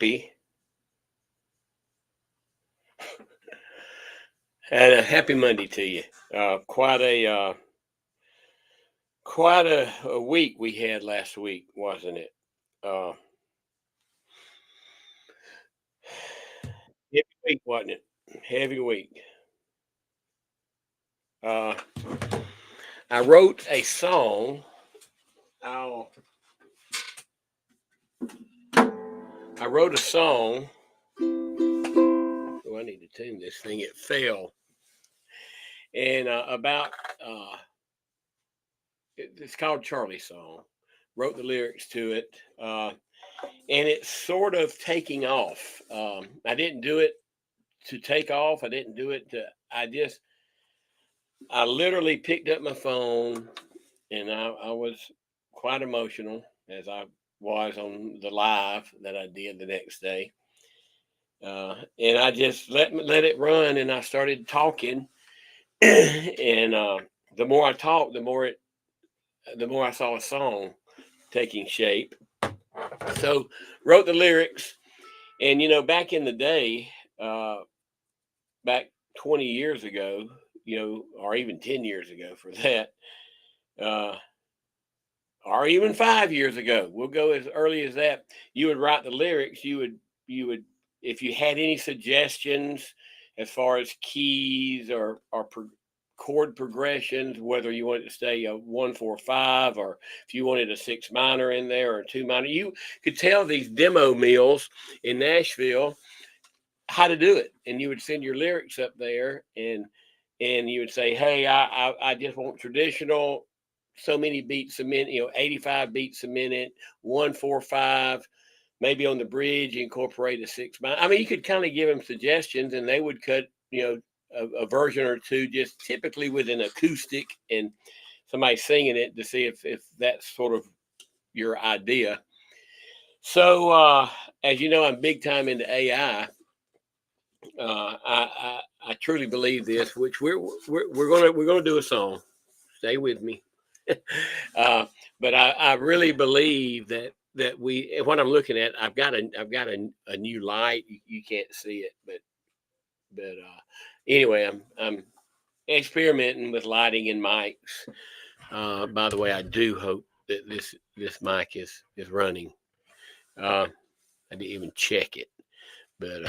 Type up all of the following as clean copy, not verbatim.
Happy and a happy Monday to you. Quite a week we had last week, wasn't it? Uh, Heavy week, wasn't it? Heavy week. Uh, I wrote a song. Oh, I wrote a song. Oh, I need to tune this thing. It fell, and about it's called Charlie Song. Wrote the lyrics to it, and it's sort of taking off. I didn't do it to take off. I didn't do it to. I literally picked up my phone, and I was quite emotional as I was on the live that I did the next day. And I just let it run, and I started talking. And the more I talked, the more I saw a song taking shape. So wrote the lyrics, and back in the day, uh, back 20 years ago, or even 10 years ago for that. Uh, or even 5 years ago. We'll go as early as that. You would write the lyrics. You would if you had any suggestions as far as keys or chord progressions, whether you wanted to stay a 1 4 5 or if you wanted a 6 minor in there or a 2 minor, you could tell these demo mills in Nashville how to do it, and you would send your lyrics up there, and you would say, "Hey, I just want traditional, so many beats a minute, 85 beats a minute, 1 4 5, maybe on the bridge incorporate a 6 minor." I mean, you could kind of give them suggestions, and they would cut, a version or two, just typically with an acoustic and somebody singing it to see if that's sort of your idea. So, as you know, I'm big time into AI. I truly believe this, which we're gonna do a song. Stay with me. uh, but I really believe that we what I'm looking at. I've got a new light. You can't see it, but anyway, I'm experimenting with lighting and mics. By the way, I do hope that this mic is running. I didn't even check it, but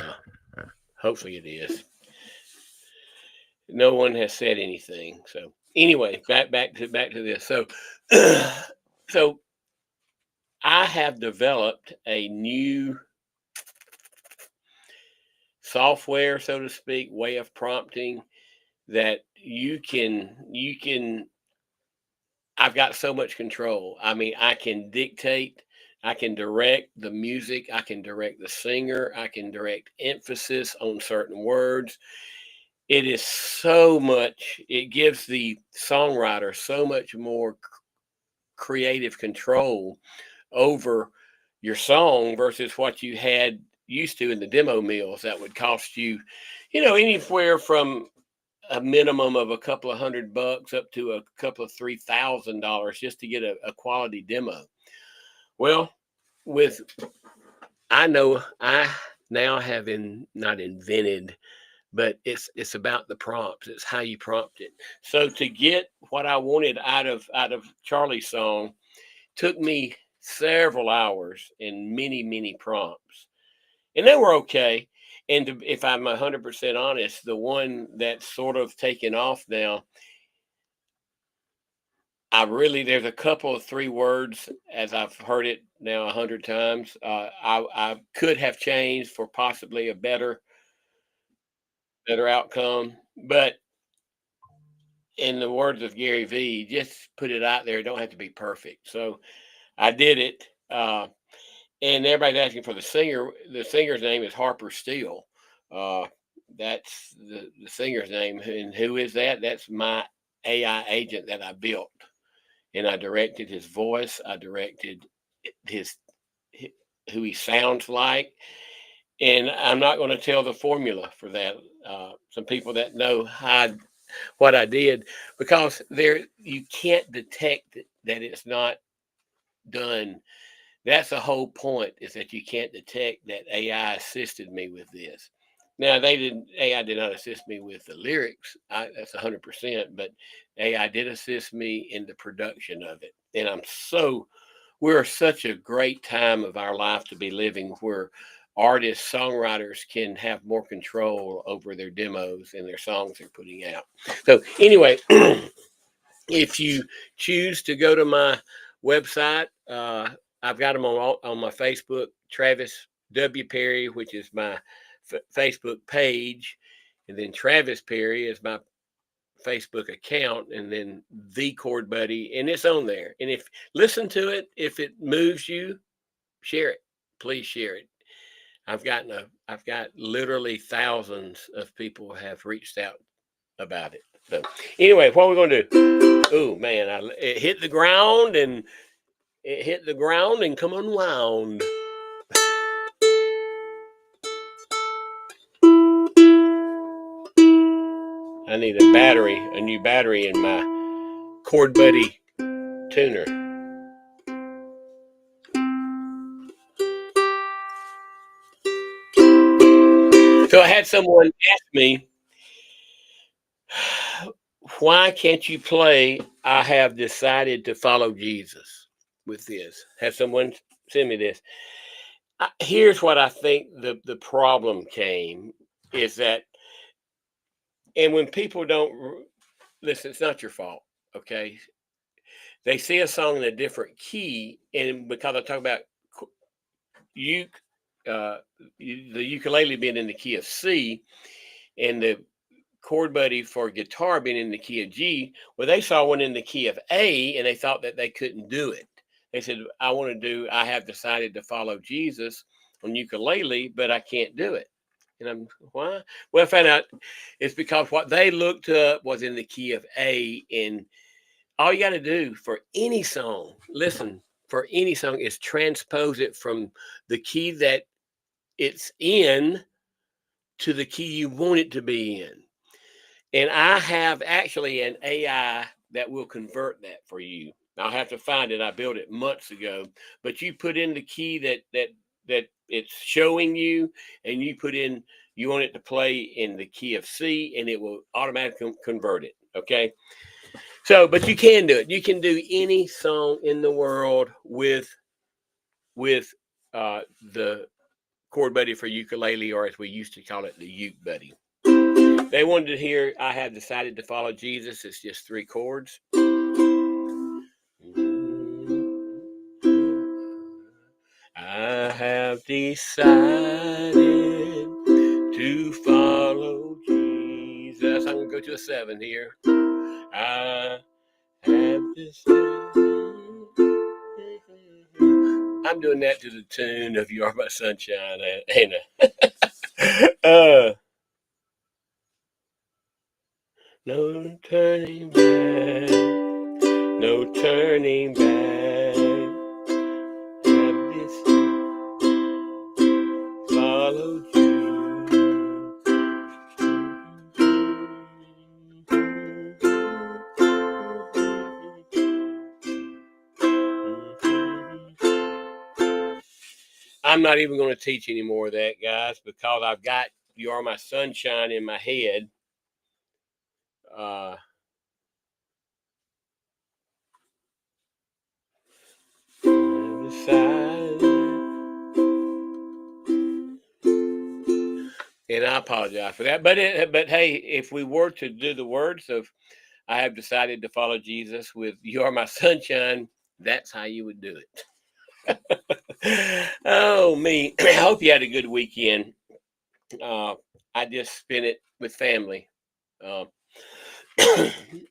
hopefully it is. No one has said anything. So anyway, back to this. So so I have developed a new software, so to speak, way of prompting that you can. I've got so much control. I mean, I can dictate. I can direct the music. I can direct the singer. I can direct emphasis on certain words. It is so much, it gives the songwriter so much more creative control over your song versus what you had used to in the demo mills that would cost you, anywhere from a minimum of a couple of $100 up to a couple of $3,000 just to get a quality demo. Well, with I know I now have not invented, but it's about the prompts. It's how you prompt it. So to get what I wanted out of Charlie's song took me several hours and many prompts, and they were okay. And if I'm 100% honest, the one that's sort of taken off now, there's a couple of three words as I've heard it now 100 times. I could have changed for possibly a better outcome, but in the words of Gary V, just put it out there. It don't have to be perfect. So I did it, and everybody's asking for the singer. The singer's name is Harper Steele. Uh, that's the singer's name, and who is that? That's my AI agent that I built, and I directed his voice. I directed his who he sounds like, and I'm not going to tell the formula for that. Some people that know what I did, because there you can't detect that it's not done. That's the whole point, is that you can't detect that AI assisted me with this. Now AI did not assist me with the lyrics. That's 100%, but AI did assist me in the production of it. And we're such a great time of our life to be living, where artists, songwriters can have more control over their demos and their songs they're putting out. So anyway, if you choose to go to my website, I've got them on my Facebook, Travis W. Perry, which is my Facebook page, and then Travis Perry is my Facebook account, and then the Chord Buddy, and it's on there. And if listen to it, if it moves you, share it. Please share it. I've got literally thousands of people have reached out about it. So anyway, what we're going to do? Oh man, it hit the ground and come unwound. I need a new battery in my Chord Buddy tuner. So I had someone ask me, why can't you play I Have Decided to Follow Jesus with this? Have someone send me this. Here's what I think the problem came is that, and when people don't listen, it's not your fault, okay? They see a song in a different key, and because I talk about the ukulele being in the key of C, and the Chord Buddy for guitar being in the key of G, well, they saw one in the key of A, and they thought that they couldn't do it. They said, I have decided to follow Jesus on ukulele, but I can't do it. And why? Well, I found out it's because what they looked up was in the key of A, and all you got to do for any song, for any song, is transpose it from the key that it's in to the key you want it to be in. And I have actually an AI that will convert that for you. I'll have to find it. I built it months ago, but you put in the key that it's showing you, and you want it to play in the key of C, and it will automatically convert it. Okay. So, but you can do it. You can do any song in the world with the Chord Buddy for ukulele, or as we used to call it, the uke buddy. They wanted to hear I Have Decided to Follow Jesus. It's just 3 chords. I have decided to follow Jesus. I'm going to go to a 7 here. I have decided. I'm doing that to the tune of You Are My Sunshine. No turning back, no turning back. Have this followed you. I'm not even going to teach any more of that, guys, because I've got You Are My Sunshine in my head. And I apologize for that. But hey, if we were to do the words of I Have Decided to Follow Jesus with You Are My Sunshine, that's how you would do it. Oh, me. I hope you had a good weekend. I just spent it with family.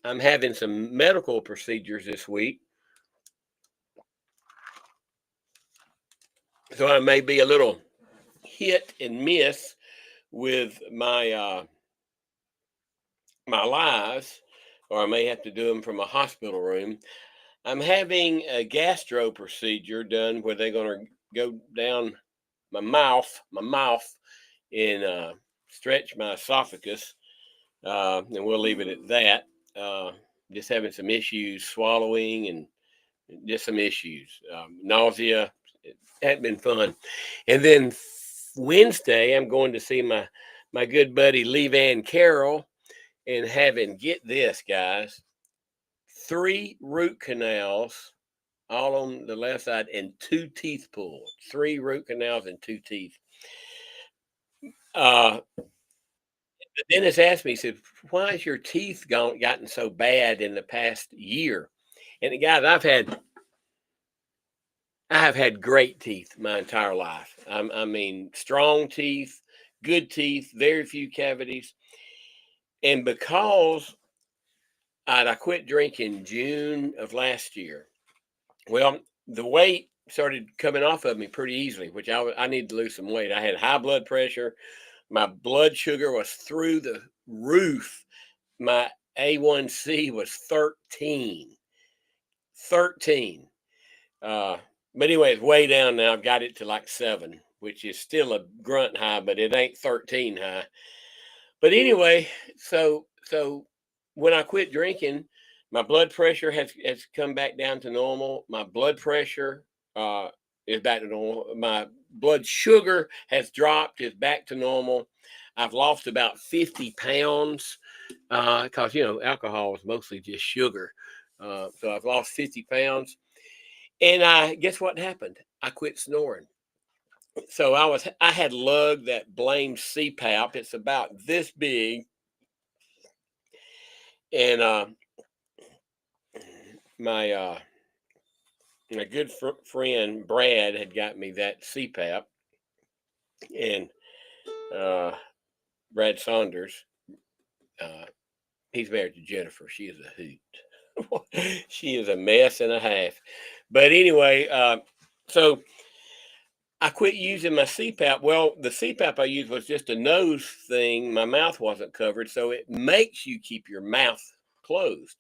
I'm having some medical procedures this week, so I may be a little hit and miss with my lives, or I may have to do them from a hospital room. I'm having a gastro procedure done where they're going to go down my mouth, and stretch my esophagus, and we'll leave it at that. Just having some issues swallowing, and just some issues, nausea, it had been fun. And then Wednesday, I'm going to see my good buddy Lee Van Carroll and having, get this, guys, 3 root canals all on the left side and 2 teeth pulled. 3 root canals and 2 teeth. The dentist asked me, he said, "Why has your teeth gotten so bad in the past year?" And guys, I have had great teeth my entire life. I mean, strong teeth, good teeth, very few cavities. And because I quit drinking June of last year, well, the weight started coming off of me pretty easily, which I need to lose some weight. I had high blood pressure. My blood sugar was through the roof. My A1C was 13. 13. Uh, but anyway, it's way down now. I've got it to like 7, which is still a grunt high, but it ain't 13 high. But anyway, so when I quit drinking, my blood pressure has come back down to normal. My blood pressure uh, is back to normal. My blood sugar has dropped, is back to normal. I've lost about 50 pounds because alcohol is mostly just sugar. So I've lost 50 pounds. And I guess what happened? I quit snoring. So I had lugged that blamed CPAP. It's about this big, and my my good friend Brad had got me that CPAP, and uh, Brad Saunders. Uh, he's married to Jennifer. She is a hoot. She is a mess and a half. But anyway, so I quit using my CPAP. Well, the CPAP I used was just a nose thing. My mouth wasn't covered, so it makes you keep your mouth closed.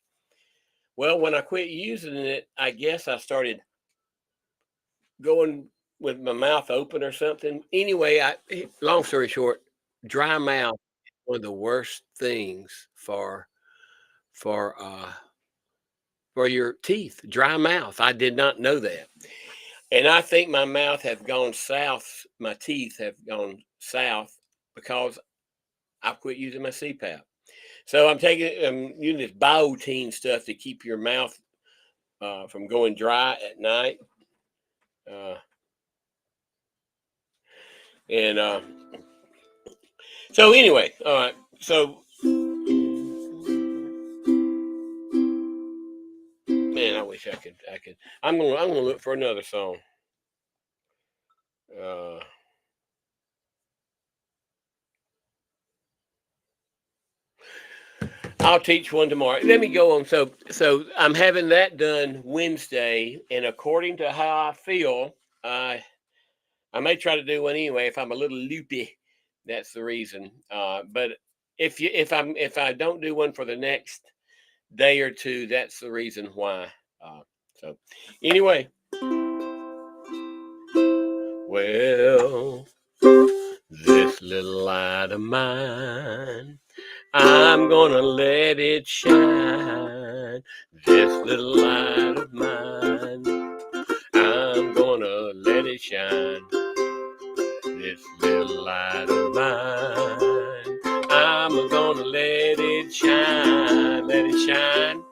Well, when I quit using it, I guess I started going with my mouth open or something. Anyway, long story short, dry mouth is one of the worst things for for your teeth. Dry mouth. I did not know that. And I think my mouth has gone south. My teeth have gone south because I quit using my CPAP. So I'm using this biotine stuff to keep your mouth from going dry at night. Uh, and so anyway, all right. So man, I wish I could. I'm gonna look for another song. Uh, I'll teach one tomorrow. Let me go on. So I'm having that done Wednesday, and according to how I feel, I may try to do one anyway. If I'm a little loopy, that's the reason. But if I don't do one for the next day or two, that's the reason why. So anyway, well, this little light of mine, I'm gonna let it shine. This little light of mine, I'm gonna let it shine. This little light of mine, I'm gonna let it shine. Let it shine.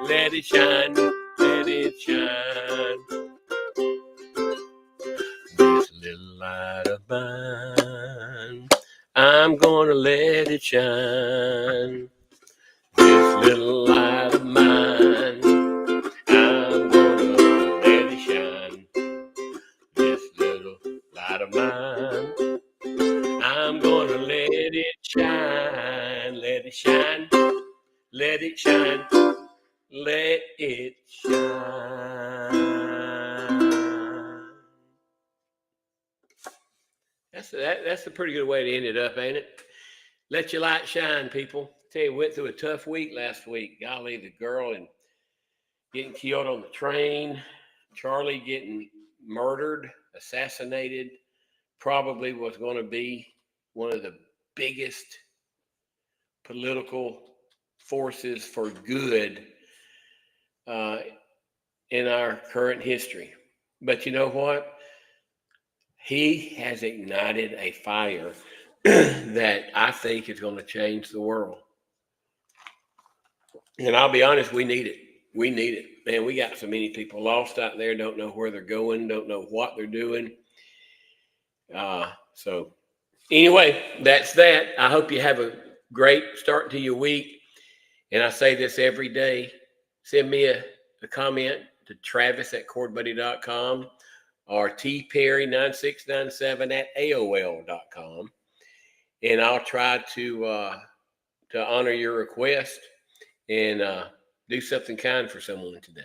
Let it shine. Let it shine. This little light of mine, I'm gonna let it shine. This little light of mine, I'm gonna let it shine. This little light of mine, I'm gonna let it shine. Let it shine. Let it shine. Let it shine. That's a pretty good way to end it up, ain't it? Let your light shine, people. Tell you, went through a tough week last week. Golly, the girl and getting killed on the train, Charlie getting murdered, assassinated, probably was going to be one of the biggest political forces for good uh, in our current history. But you know what? He has ignited a fire that I think is going to change the world. And I'll be honest, we need it. We need it. Man, we got so many people lost out there, don't know where they're going, don't know what they're doing. So anyway, that's that. I hope you have a great start to your week. And I say this every day. Send me a comment to travis@cordbuddy.com or tperry9697 at AOL.com. And I'll try to honor your request and do something kind for someone today.